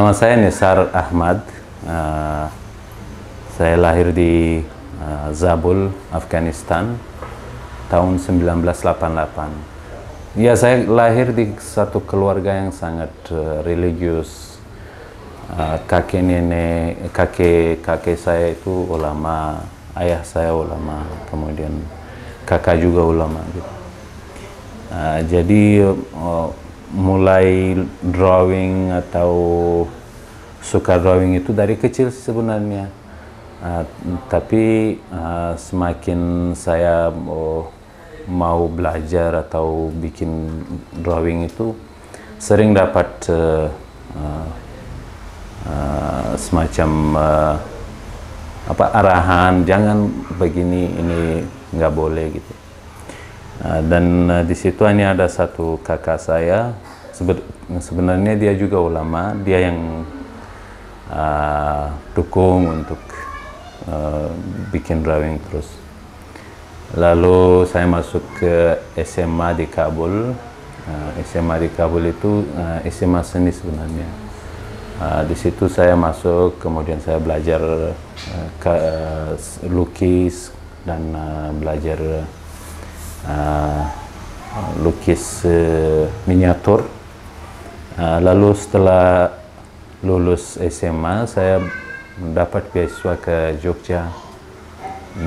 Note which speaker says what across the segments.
Speaker 1: Nama saya Nisar Ahmad. Saya lahir di Zabul, Afghanistan tahun 1988. Ya, saya lahir di satu keluarga yang sangat religius. Kakek saya itu ulama, ayah saya ulama, kemudian kakak juga ulama gitu. Jadi mulai drawing atau suka drawing itu dari kecil sebenarnya. Tapi semakin saya mau belajar atau bikin drawing itu sering dapat semacam arahan, jangan begini, ini nggak boleh gitu. Dan di situ hanya ada satu kakak saya, sebenarnya dia juga ulama, dia yang dukung untuk bikin drawing terus. Lalu saya masuk ke SMA di Kabul. SMA di Kabul itu SMA seni sebenarnya. Di situ saya masuk, kemudian saya belajar lukis dan belajar lukis miniatur. Lalu setelah lulus SMA, saya mendapat beasiswa ke Jogja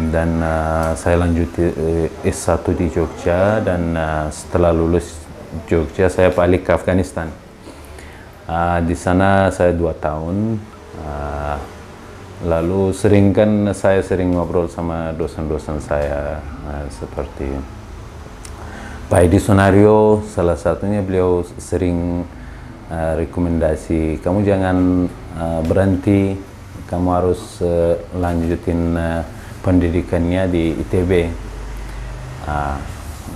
Speaker 1: dan saya lanjut S1 di Jogja, dan setelah lulus Jogja saya balik ke Afghanistan. Di sana saya 2 tahun. Lalu saya sering ngobrol sama dosen-dosen saya, seperti Pak Edi Sunario, salah satunya. Beliau sering rekomendasi, kamu jangan berhenti, kamu harus lanjutin pendidikannya di ITB.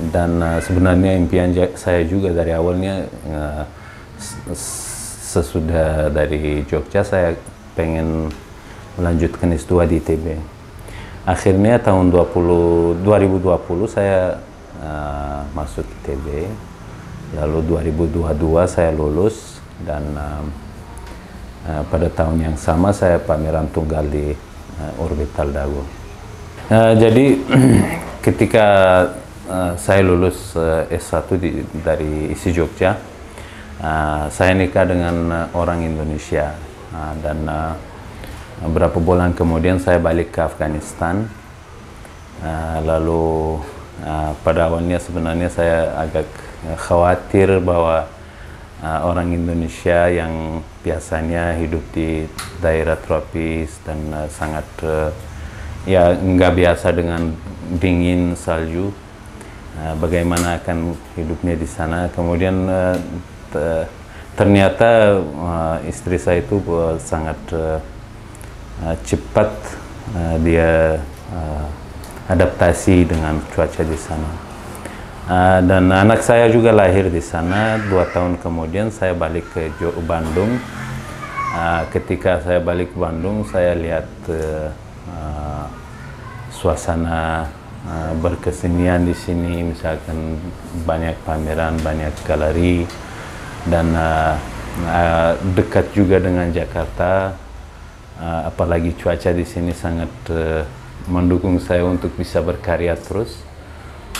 Speaker 1: Dan sebenarnya impian saya juga dari awalnya, sesudah dari Jogja saya pengen melanjutkan S2 di ITB. Akhirnya tahun 2020 saya masuk ITB, lalu 2022 saya lulus, dan pada tahun yang sama saya pameran tunggal di Orbital Dago. Jadi ketika saya lulus S1 dari ISI Jogja, saya nikah dengan orang Indonesia, dan beberapa bulan kemudian saya balik ke Afghanistan. Lalu pada awalnya sebenarnya saya agak khawatir bahwa orang Indonesia yang biasanya hidup di daerah tropis dan sangat ya nggak biasa dengan dingin, salju, bagaimana akan hidupnya di sana. Kemudian ternyata istri saya itu sangat cepat dia adaptasi dengan cuaca di sana. Dan anak saya juga lahir di sana. 2 tahun kemudian saya balik ke Bandung. Ketika saya balik ke Bandung, saya lihat suasana berkesenian di sini, misalkan banyak pameran, banyak galeri, dan dekat juga dengan Jakarta. Apalagi cuaca di sini sangat mendukung saya untuk bisa berkarya terus.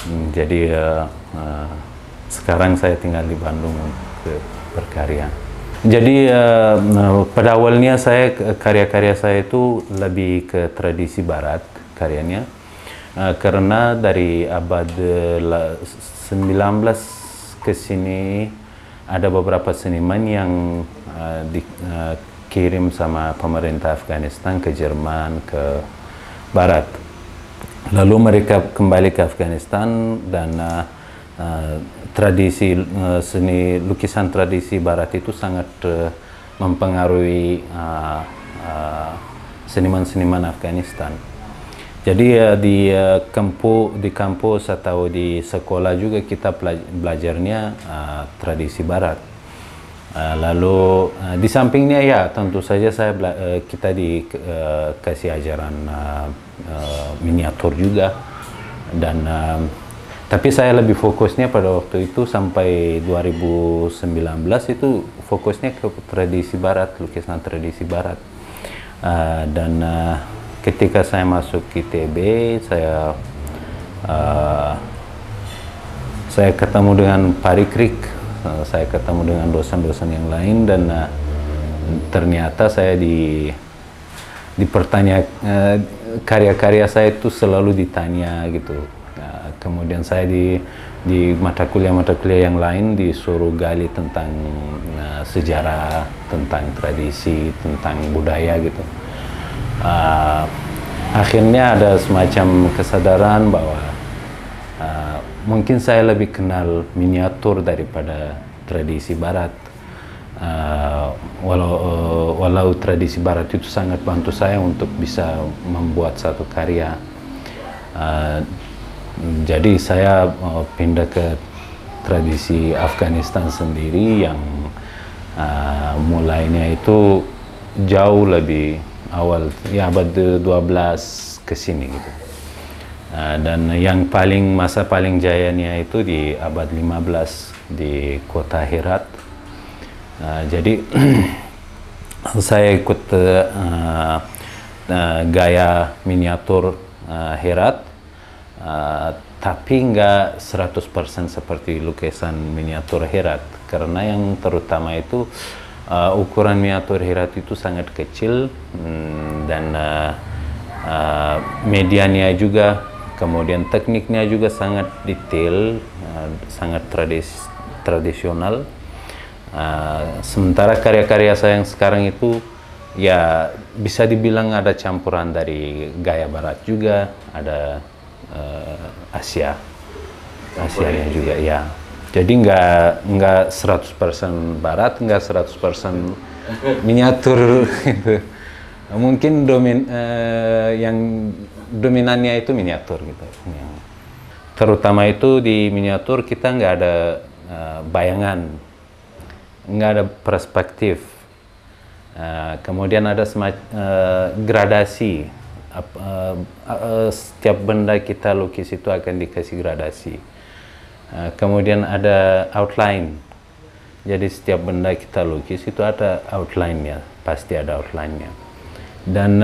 Speaker 1: Jadi sekarang saya tinggal di Bandung untuk berkarya. Jadi pada awalnya karya-karya saya itu lebih ke tradisi Barat karyanya, karena dari abad 19 ke sini ada beberapa seniman yang dikirim sama pemerintah Afghanistan ke Jerman, ke Barat. Lalu mereka kembali ke Afghanistan, dan tradisi seni lukisan tradisi Barat itu sangat mempengaruhi seniman-seniman Afghanistan. Jadi di kampus atau di sekolah juga kita belajarnya tradisi Barat. Lalu di sampingnya ya tentu saja kita dikasih ajaran miniatur juga, dan Tapi saya lebih fokusnya pada waktu itu sampai 2019 itu fokusnya ke tradisi barat, lukisan tradisi barat. Dan ketika saya masuk ITB, saya ketemu dengan Parikrik, saya ketemu dengan dosen-dosen yang lain, dan ternyata saya dipertanya, karya-karya saya itu selalu ditanya gitu. Kemudian saya di mata kuliah yang lain disuruh gali tentang sejarah, tentang tradisi, tentang budaya gitu. Akhirnya ada semacam kesadaran bahwa mungkin saya lebih kenal miniatur daripada tradisi barat. Walau tradisi barat itu sangat bantu saya untuk bisa membuat satu karya. Jadi saya pindah ke tradisi Afghanistan sendiri yang mulainya itu jauh lebih awal, ya abad 12 ke sini gitu. Dan yang masa paling jayanya itu di abad 15 di kota Herat. Jadi saya ikut gaya miniatur Herat, tapi nggak 100% seperti lukisan miniatur Herat, karena yang terutama itu ukuran miniatur Herat itu sangat kecil, dan medianya juga, kemudian tekniknya juga sangat detail, sangat tradisional. Sementara karya-karya saya yang sekarang itu ya bisa dibilang ada campuran dari gaya barat juga, ada Asianya juga ya. Jadi nggak 100% barat, nggak 100% miniatur gitu. Mungkin yang dominannya itu miniatur gitu. Terutama itu di miniatur kita nggak ada bayangan, nggak ada perspektif. Kemudian ada gradasi. Setiap benda kita lukis itu akan dikasih gradasi. Kemudian ada outline. Jadi setiap benda kita lukis itu ada outline-nya, pasti ada outline-nya. Dan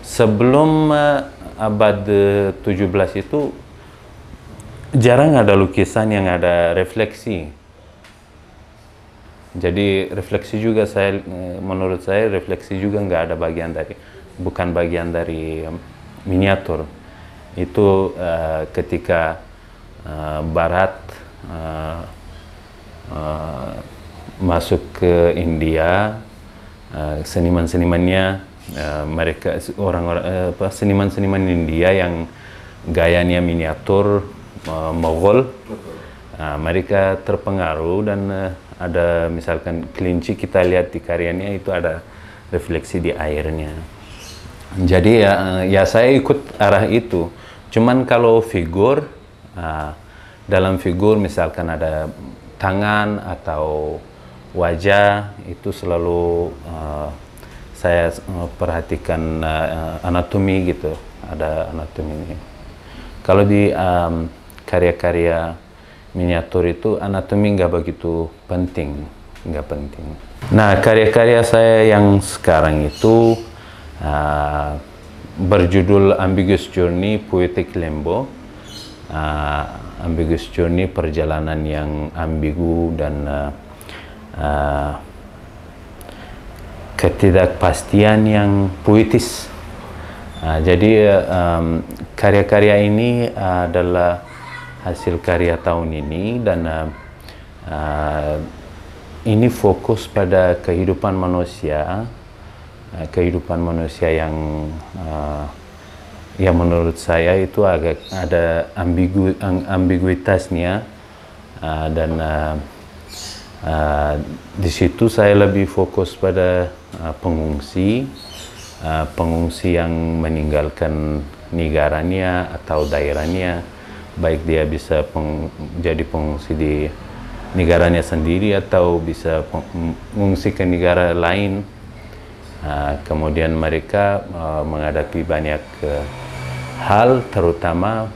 Speaker 1: sebelum abad 17 itu jarang ada lukisan yang ada refleksi. Jadi refleksi juga menurut saya refleksi juga nggak ada bukan bagian dari miniatur. Itu ketika Barat masuk ke India, seniman-senimannya mereka seniman-seniman India yang gayanya miniatur Mughal, mereka terpengaruh, dan ada misalkan kelinci kita lihat di karyanya itu ada refleksi di airnya. Jadi ya saya ikut arah itu. Cuman kalau figur, dalam figur misalkan ada tangan atau wajah, itu selalu saya perhatikan anatomi gitu, ada anatominya. Kalau di karya-karya miniatur itu anatomi nggak begitu penting, nggak penting. Nah, karya-karya saya yang sekarang itu berjudul Ambiguous Journey Poetic Limbo. Ambiguous Journey, perjalanan yang ambigu dan ketidakpastian yang puitis. Jadi karya-karya ini adalah hasil karya tahun ini, dan ini fokus pada kehidupan manusia yang ya menurut saya itu agak ada ambiguitasnya, dan di situ saya lebih fokus pada pengungsi yang meninggalkan negaranya atau daerahnya, baik dia bisa jadi pengungsi di negaranya sendiri atau bisa mengungsi ke negara lain. Kemudian mereka menghadapi banyak hal, terutama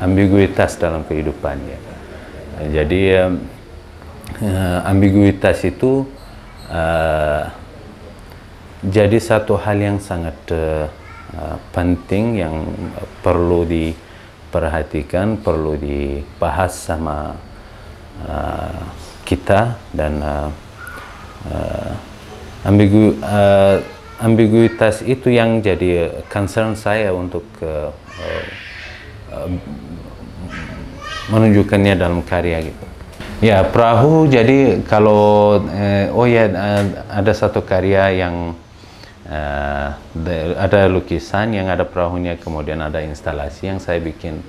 Speaker 1: ambiguitas dalam kehidupannya. Jadi ambiguitas itu jadi satu hal yang sangat penting yang perlu diperhatikan, perlu dibahas sama kita, dan ambiguitas itu yang jadi concern saya untuk menunjukkannya dalam karya gitu. Ya, perahu, jadi kalau ada satu karya yang ada lukisan yang ada perahunya, kemudian ada instalasi yang saya bikin.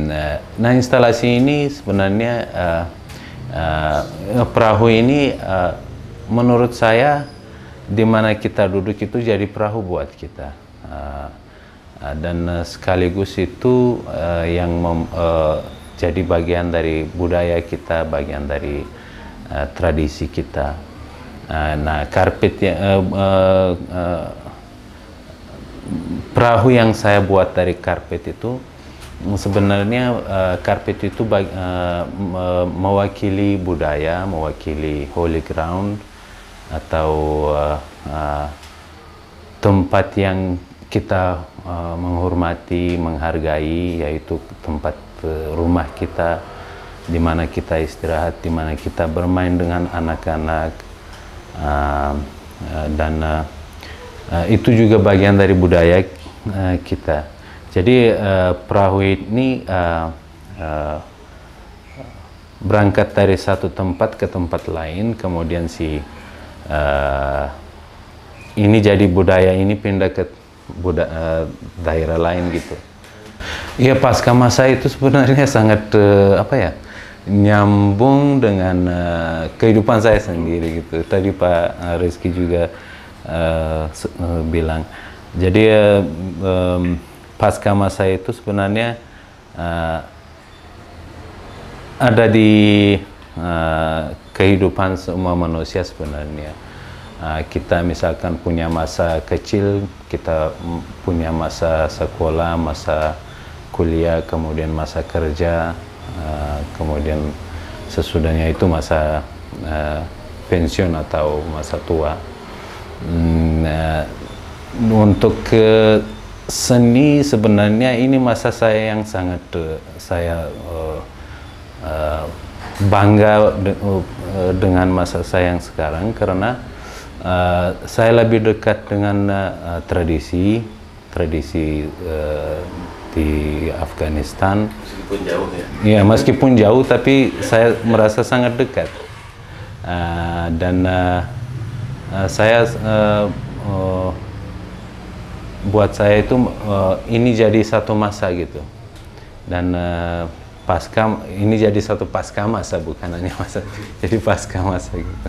Speaker 1: Nah, instalasi ini sebenarnya perahu ini menurut saya di mana kita duduk itu jadi perahu buat kita, dan sekaligus itu yang jadi bagian dari budaya kita, bagian dari tradisi kita. Nah, karpet perahu yang saya buat dari karpet itu sebenarnya karpet itu mewakili budaya, mewakili holy ground, atau tempat yang kita menghormati, menghargai, yaitu tempat rumah kita, di mana kita istirahat, di mana kita bermain dengan anak-anak, dan itu juga bagian dari budaya kita. Jadi perahu ini berangkat dari satu tempat ke tempat lain, kemudian ini jadi budaya ini pindah ke daerah lain gitu. Iya, pasca masa itu sebenarnya sangat nyambung dengan kehidupan saya sendiri gitu. Tadi Pak Rizky juga bilang. Jadi pasca masa itu sebenarnya ada di kehidupan semua manusia sebenarnya. Kita misalkan punya masa kecil, kita punya masa sekolah, masa kuliah, kemudian masa kerja, kemudian sesudahnya itu masa pensiun atau masa tua. Untuk seni sebenarnya ini masa saya yang sangat saya bangga dengan masa saya yang sekarang, karena saya lebih dekat dengan tradisi di Afghanistan. Meskipun jauh ya? Iya, meskipun jauh, tapi saya merasa sangat dekat. Dan saya buat saya itu ini jadi satu masa gitu. Dan ini jadi satu pasca masa, bukan hanya masa, jadi pasca masa gitu.